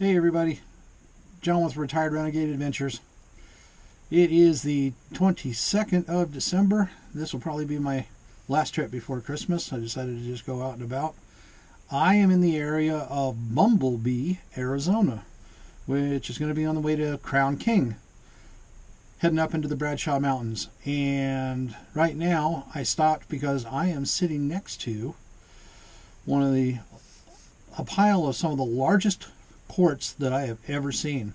Hey everybody, John with Retired Renegade Adventures. It is the 22nd of December. This will probably be my last trip before Christmas. I decided to just go out and about. I am in the area of Bumblebee, Arizona, which is going to be on the way to Crown King, heading up into the Bradshaw Mountains. And right now I stopped because I am sitting next to a pile of some of the largest quartz that I have ever seen.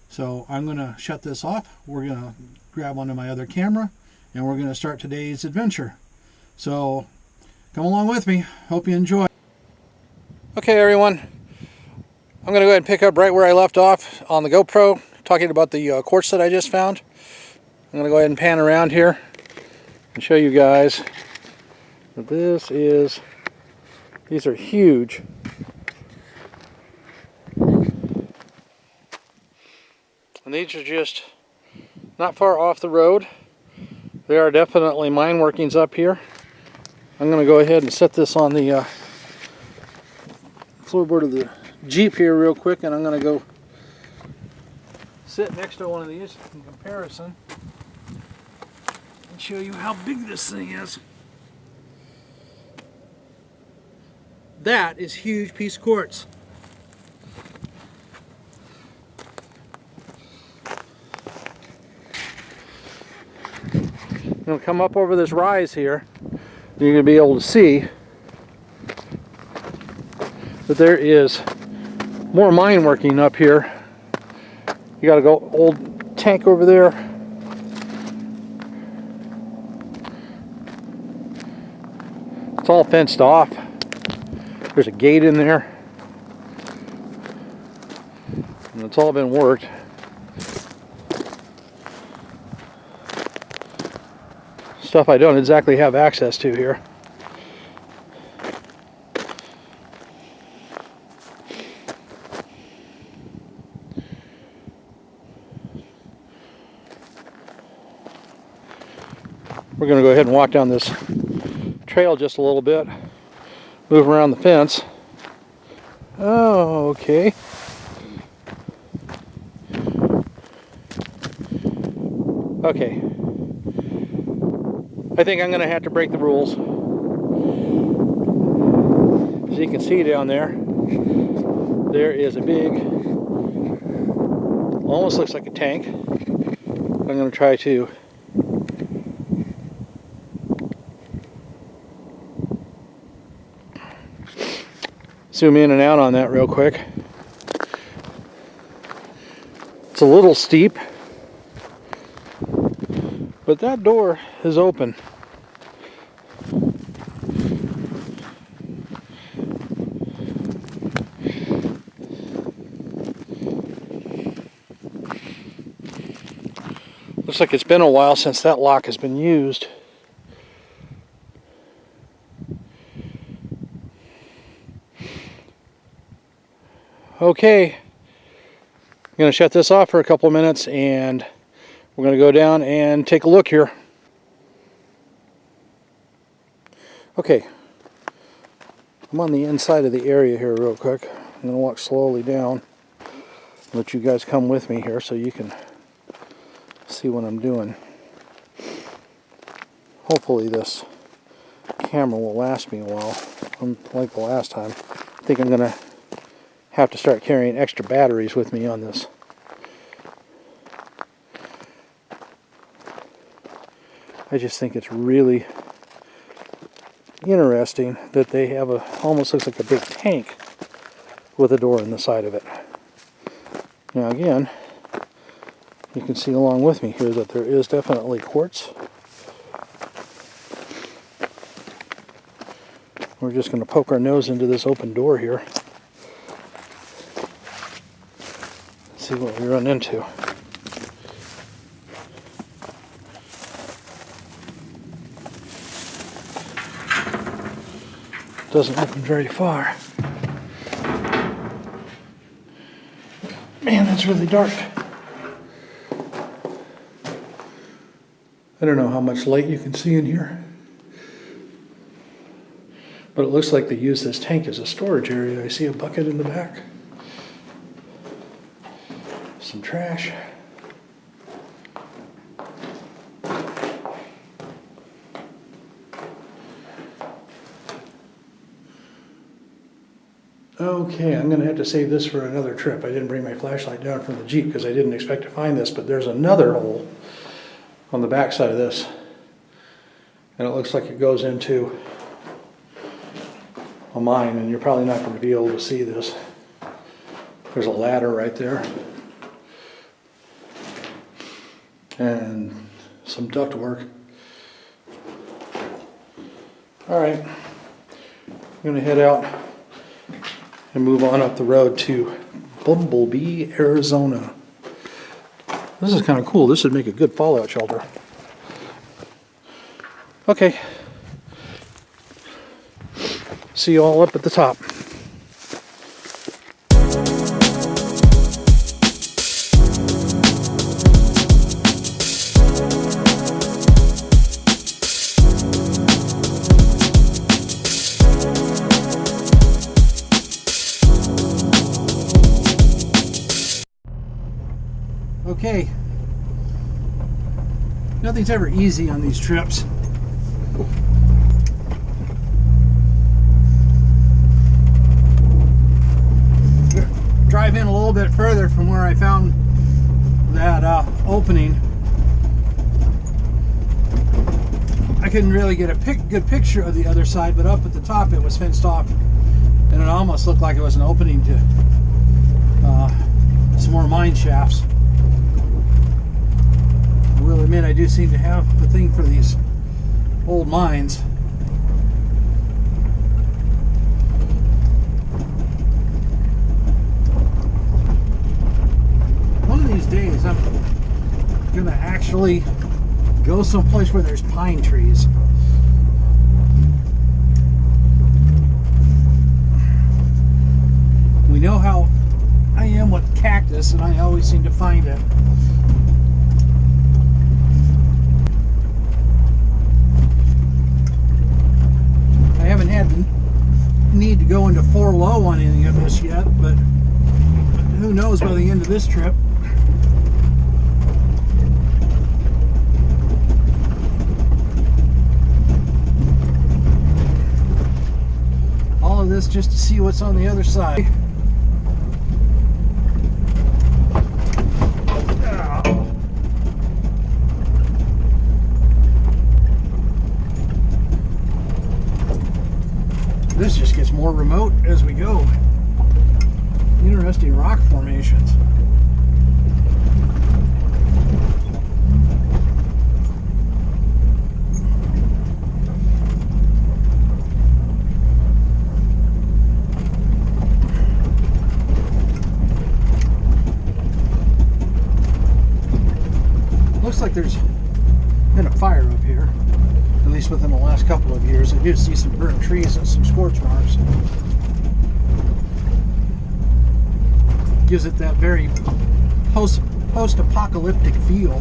So I'm going to shut this off. We're going to grab onto my other camera and we're going to start today's adventure. So come along with me. Hope you enjoy. Okay everyone, I'm going to go ahead and pick up right where I left off on the GoPro, talking about the quartz that I just found. I'm going to go ahead and pan around here and show you guys that these are huge. And these are just not far off the road. There are definitely mine workings up here. I'm going to go ahead and set this on the floorboard of the Jeep here real quick, and I'm going to go sit next to one of these in comparison and show you how big this thing is. That is a huge piece of quartz. I'm going to come up over this rise here. You're going to be able to see that there is more mine working up here. You got to go old tank over there. It's all fenced off. There's a gate in there. And it's all been worked. Stuff I don't exactly have access to here. We're going to go ahead and walk down this trail just a little bit, move around the fence. Oh, okay. Okay. I think I'm going to have to break the rules. As you can see down there, there is a big, almost looks like a tank. I'm going to try to zoom in and out on that real quick. It's a little steep, but that door is open. Looks like it's been a while since that lock has been used. Okay, I'm going to shut this off for a couple of minutes and we're going to go down and take a look here. Okay, I'm on the inside of the area here real quick. I'm going to walk slowly down, let you guys come with me here so you can see what I'm doing. Hopefully this camera will last me a while. Like the last time, I think I'm going to have to start carrying extra batteries with me on this. I just think it's really interesting that they have almost looks like a big tank with a door in the side of it. Now again, you can see along with me here that there is definitely quartz. We're just going to poke our nose into this open door here. See what we run into. Doesn't open very far. Man, that's really dark. I don't know how much light you can see in here, but it looks like they use this tank as a storage area. I see a bucket in the back. some trash. Okay, I'm going to have to save this for another trip. I didn't bring my flashlight down from the Jeep because I didn't expect to find this, but there's another hole on the back side of this. And it looks like it goes into a mine, and you're probably not going to be able to see this. There's a ladder right there. And some duct work. Alright, I'm going to head out and move on up the road to Bumblebee, Arizona. This is kind of cool. This would make a good fallout shelter. Okay. See you all up at the top. Okay, nothing's ever easy on these trips. Drive in a little bit further from where I found that opening. I couldn't really get a good picture of the other side, but up at the top it was fenced off, and it almost looked like it was an opening to some more mine shafts. I will admit I do seem to have the thing for these old mines. One of these days I'm going to actually go someplace where there's pine trees. We know how I am with cactus, and I always seem to find it. I haven't had the need to go into 4 low on any of this yet, but who knows by the end of this trip. All of this just to see what's on the other side. This just gets more remote as we go. Interesting rock formations. Looks like there's been a fire up here. At least within the last couple of years. I do see some burnt trees and some scorch marks. Gives it that very post-apocalyptic feel.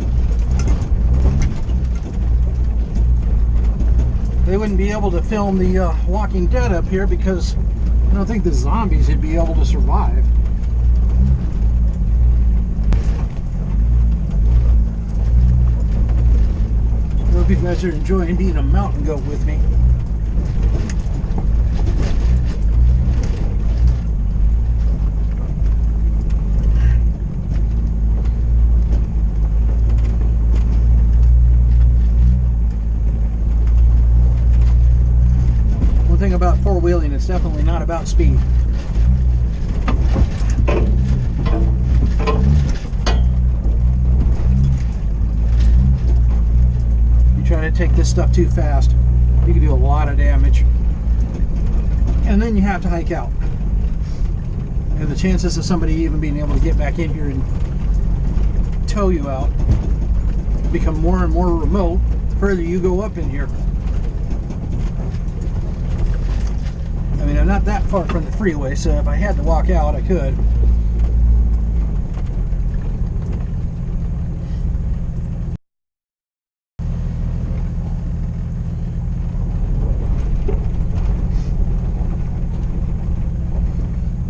They wouldn't be able to film the Walking Dead up here because I don't think the zombies would be able to survive. I hope you guys are enjoying being a mountain goat with me. One thing about four-wheeling, it's definitely not about speed. Try to take this stuff too fast, you can do a lot of damage, and then you have to hike out, and the chances of somebody even being able to get back in here and tow you out become more and more remote the further you go up in here. I mean, I'm not that far from the freeway, so if I had to walk out, I could.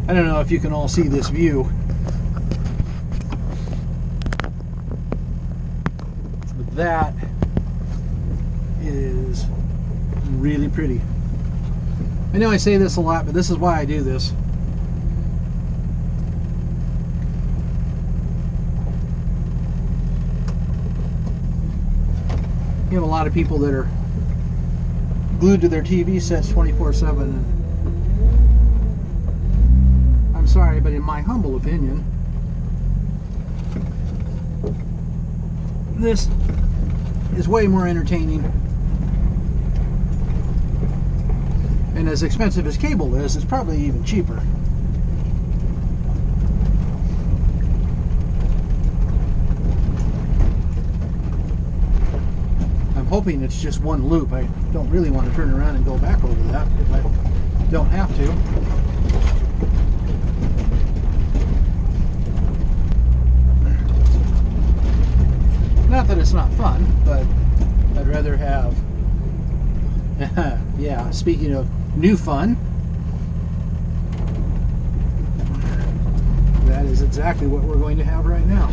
I don't know if you can all see this view. that is really pretty. I know I say this a lot, but this is why I do this. You have a lot of people that are glued to their TV sets 24/7. I'm sorry, but in my humble opinion, this is way more entertaining. And as expensive as cable is, it's probably even cheaper. I'm hoping it's just one loop. I don't really want to turn around and go back over that if I don't have to. Not that it's not fun, but I'd rather have, yeah, speaking of new fun, that is exactly what we're going to have right now.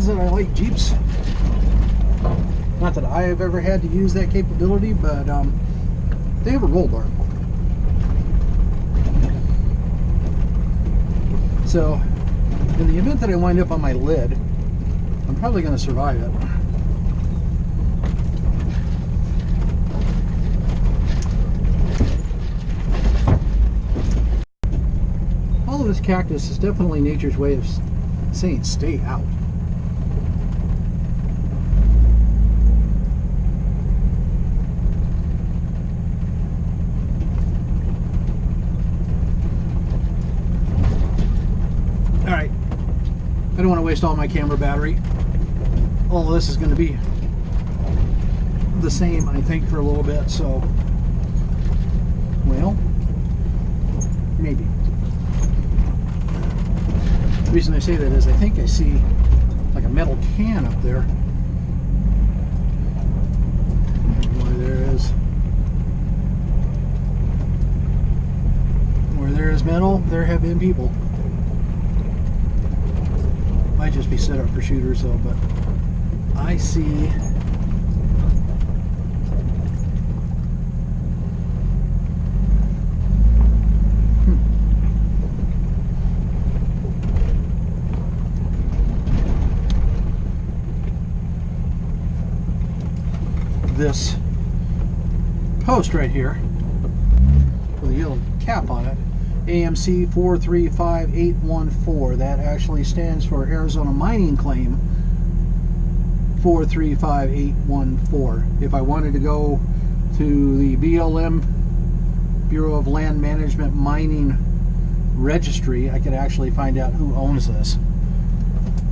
That I like Jeeps. Not that I have ever had to use that capability, but they have a roll bar. So, in the event that I wind up on my lid, I'm probably going to survive it. All of this cactus is definitely nature's way of saying stay out. I don't want to waste all my camera battery. All of this is going to be the same, I think, for a little bit, so, well, maybe. The reason I say that is I think I see like a metal can up there. Where there is metal, there have been people. Might just be set up for shooters though, but I see this post right here with a yellow cap on it. AMC 435814. That actually stands for Arizona Mining Claim 435814. If I wanted to go to the BLM, Bureau of Land Management Mining Registry, I could actually find out who owns this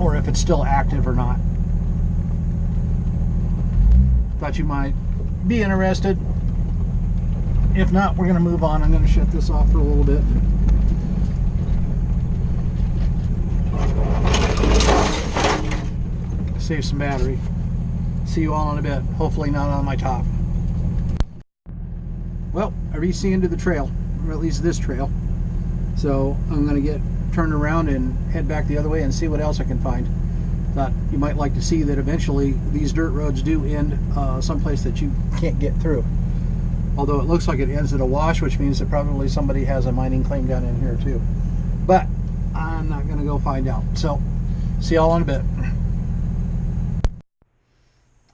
or if it's still active or not. Thought you might be interested. If not, we're going to move on. I'm going to shut this off for a little bit. Save some battery. See you all in a bit. Hopefully not on my top. Well, I reached the end of the trail, or at least this trail. So I'm going to get turned around and head back the other way and see what else I can find. Thought you might like to see that eventually these dirt roads do end someplace that you can't get through. Although it looks like it ends at a wash, which means that probably somebody has a mining claim down in here too. But I'm not going to go find out. So, see y'all in a bit.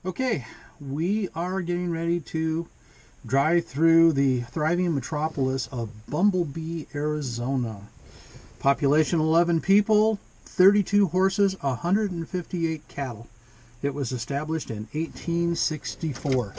Okay, we are getting ready to drive through the thriving metropolis of Bumblebee, Arizona. Population 11 people, 32 horses, 158 cattle. It was established in 1864.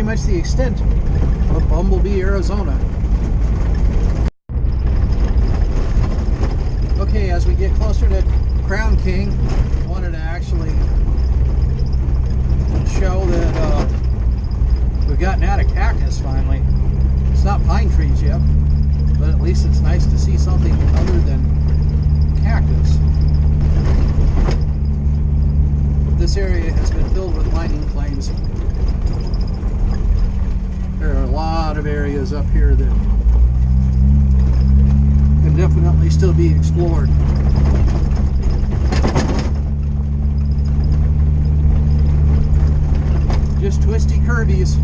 much the extent of Bumblebee, Arizona. Okay, as we get closer to Crown King, I wanted to actually show that we've gotten out of cactus finally. It's not pine trees yet, but at least it's nice to see something other than cactus. This area has been filled with mining claims. There are a lot of areas up here that can definitely still be explored. Just twisty curvies.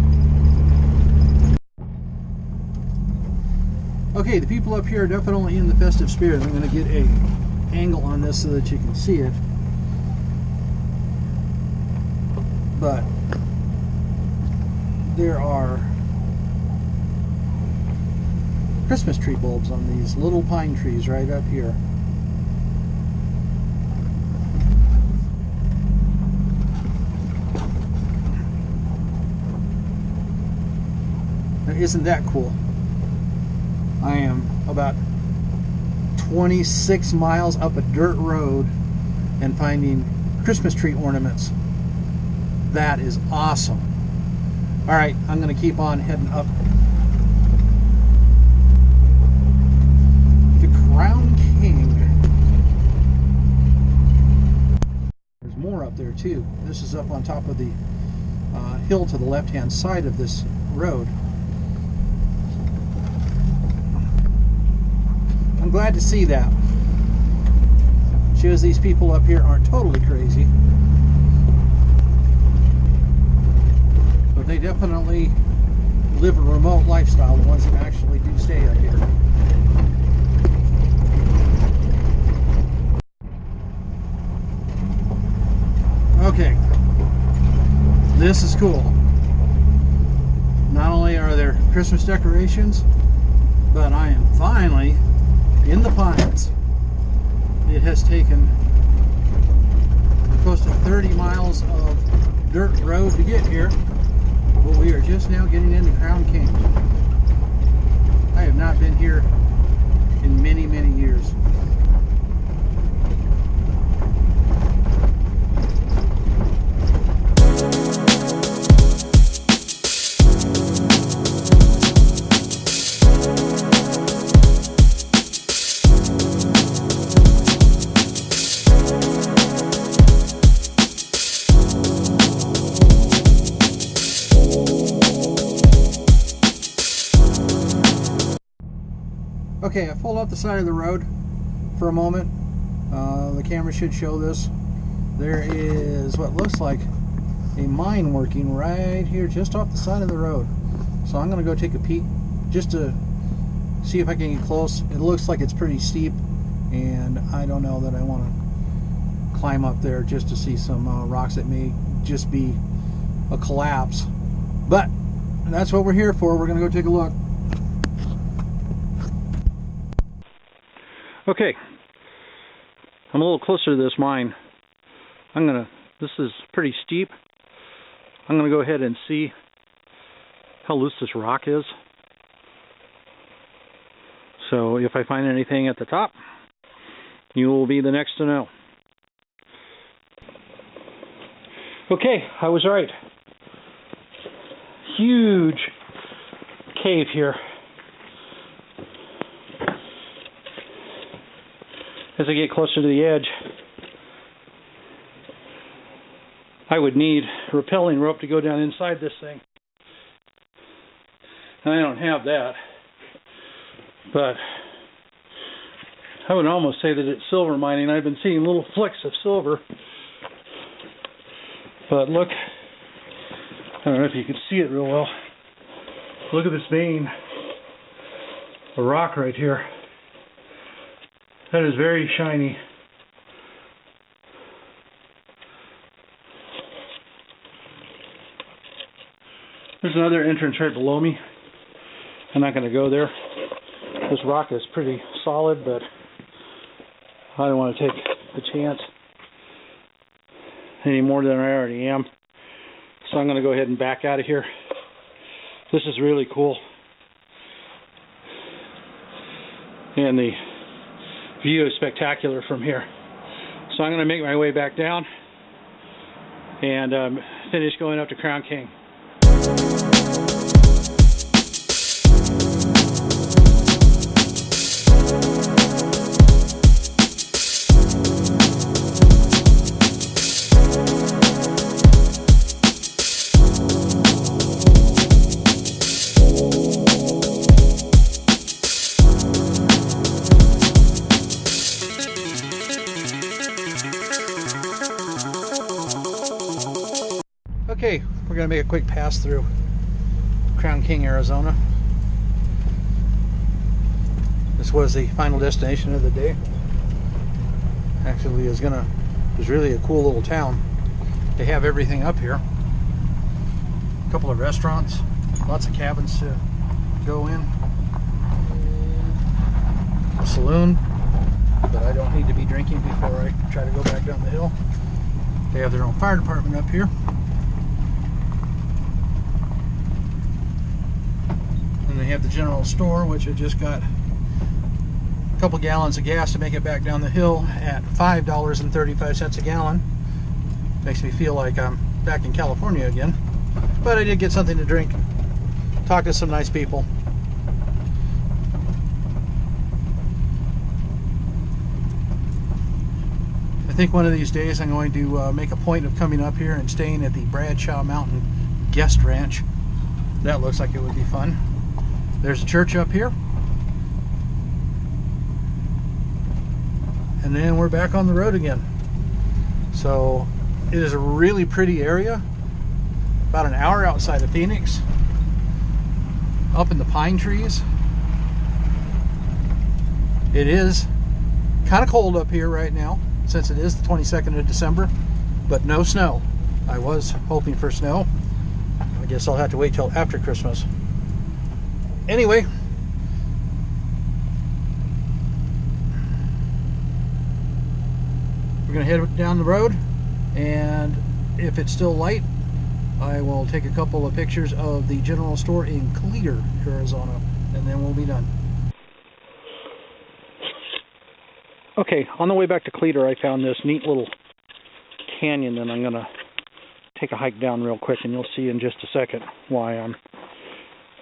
Okay, the people up here are definitely in the festive spirit. I'm going to get a angle on this so that you can see it. But there are Christmas tree bulbs on these little pine trees right up here. Now, isn't that cool? I am about 26 miles up a dirt road and finding Christmas tree ornaments. That is awesome. All right, I'm going to keep on heading up to Crown King. There's more up there too. This is up on top of the hill to the left-hand side of this road. I'm glad to see that. Shows these people up here aren't totally crazy. But they definitely live a remote lifestyle, the ones that actually do stay up here. Okay, this is cool. Not only are there Christmas decorations, but I am finally in the pines. It has taken close to 30 miles of dirt road to get here. But we are just now getting into Crown King. I have not been here in many, many years. Okay, I pulled up the side of the road for a moment. The camera should show this. There is what looks like a mine working right here just off the side of the road. So I'm going to go take a peek just to see if I can get close. It looks like it's pretty steep, and I don't know that I want to climb up there just to see some rocks that may just be a collapse. But that's what we're here for. We're going to go take a look. Okay, I'm a little closer to this mine. This is pretty steep. I'm gonna go ahead and see how loose this rock is. So if I find anything at the top, you will be the next to know. Okay, I was right. Huge cave here. As I get closer to the edge, I would need a rappelling rope to go down inside this thing. And I don't have that. But I would almost say that it's silver mining. I've been seeing little flecks of silver. But look, I don't know if you can see it real well. Look at this vein, a rock right here. That is very shiny. There's another entrance right below me. I'm not going to go there. This rock is pretty solid, but I don't want to take the chance any more than I already am. So I'm going to go ahead and back out of here This is really cool. And the view is spectacular from here. So I'm going to make my way back down and finish going up to Crown King. Okay, we're going to make a quick pass through Crown King, Arizona. This was the final destination of the day. Actually, is really a cool little town. They have everything up here. A couple of restaurants, lots of cabins to go in. A saloon, but I don't need to be drinking before I try to go back down the hill. They have their own fire department up here. And they have the general store, which I just got a couple gallons of gas to make it back down the hill at $5.35 a gallon. Makes me feel like I'm back in California again. But I did get something to drink. Talk to some nice people. I think one of these days I'm going to make a point of coming up here and staying at the Bradshaw Mountain Guest Ranch. That looks like it would be fun. There's a church up here. And then we're back on the road again. So it is a really pretty area. About an hour outside of Phoenix. Up in the pine trees. It is kind of cold up here right now, since it is the 22nd of December, but no snow. I was hoping for snow. I guess I'll have to wait till after Christmas. Anyway, we're going to head down the road, and if it's still light, I will take a couple of pictures of the general store in Clear, Arizona, and then we'll be done. Okay, on the way back to Clear, I found this neat little canyon that I'm going to take a hike down real quick, and you'll see in just a second why I'm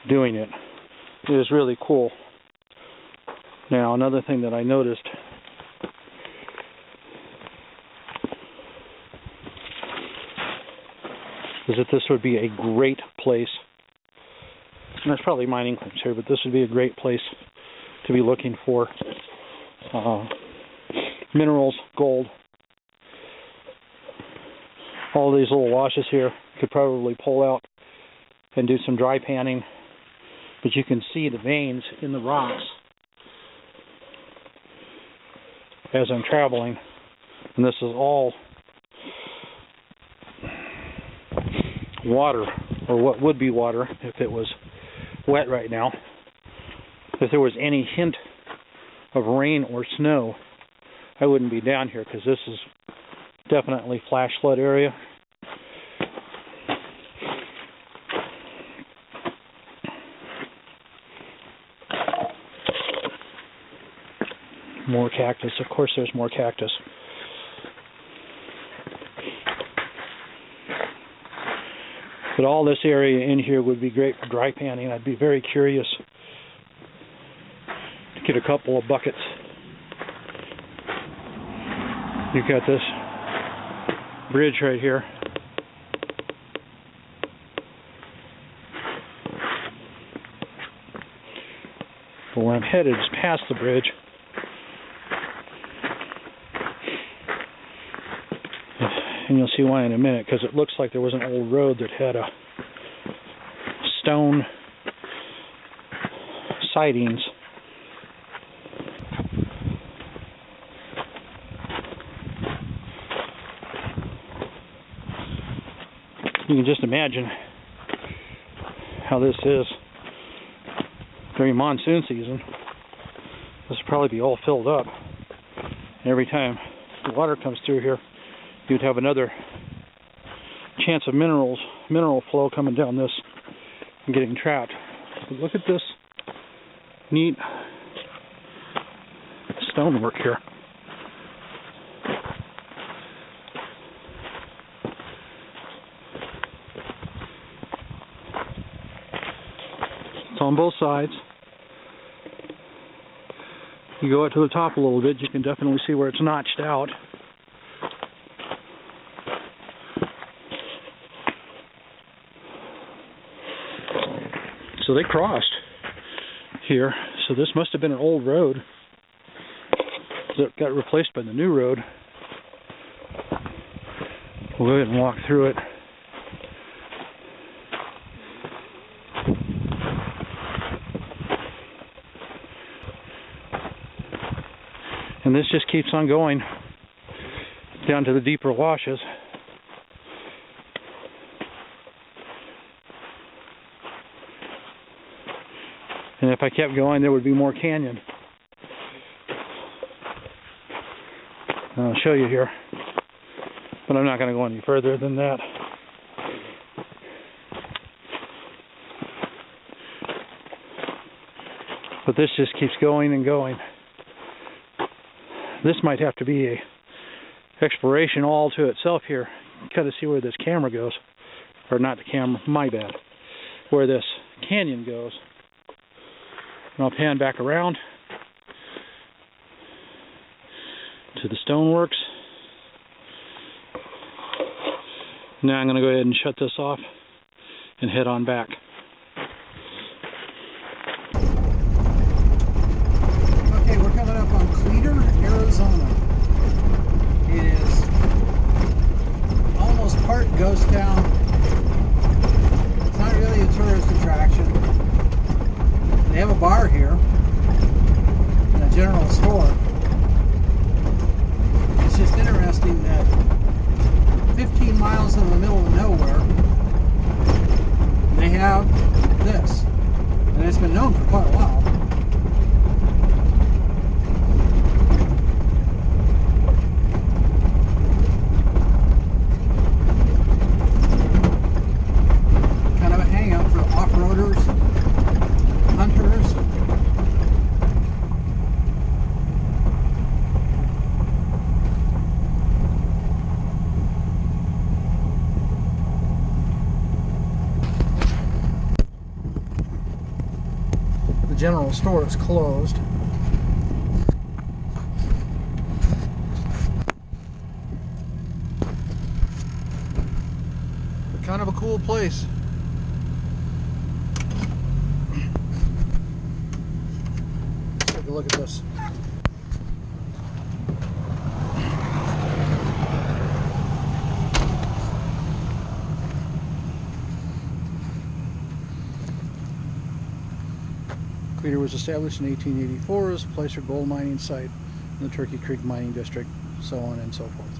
doing it. It is really cool. Now, another thing that I noticed is that this would be a great place, and there's probably mining claims here, but this would be a great place to be looking for minerals, gold. All these little washes here could probably pull out and do some dry panning, but you can see the veins in the rocks as I'm traveling, and this is all water, or what would be water if it was wet right now. If there was any hint of rain or snow, I wouldn't be down here, because this is definitely flash flood area. More cactus. Of course there's more cactus. But all this area in here would be great for dry panning. I'd be very curious to get a couple of buckets. You've got this bridge right here. But where I'm headed is past the bridge. And you'll see why in a minute, because it looks like there was an old road that had a stone sidings. You can just imagine how this is during monsoon season. This will probably be all filled up. Every time the water comes through here, you'd have another chance of mineral flow coming down this and getting trapped. But look at this neat stonework here. It's on both sides. You go up to the top a little bit, you can definitely see where it's notched out. So they crossed here, so this must have been an old road that got replaced by the new road. We'll go ahead and walk through it. And this just keeps on going down to the deeper washes. And if I kept going, there would be more canyon. And I'll show you here. But I'm not going to go any further than that. But this just keeps going and going. This might have to be a exploration all to itself here. Kind of see where this camera goes. Or not the camera, my bad. Where this canyon goes. And I'll pan back around to the stoneworks. Now I'm going to go ahead and shut this off and head on back. Okay, we're coming up on Cleator, Arizona. It is almost part ghost town. It's not really a tourist attraction. They have a bar here and a general store. It's just interesting that 15 miles in the middle of nowhere, they have this. And it's been known for quite a while. Kind of a hangout for off-roaders, hunters. The general store is closed. But kind of a cool place. Let's take a look at this. Cleator was established in 1884 as a placer gold mining site in the Turkey Creek Mining District, so on and so forth.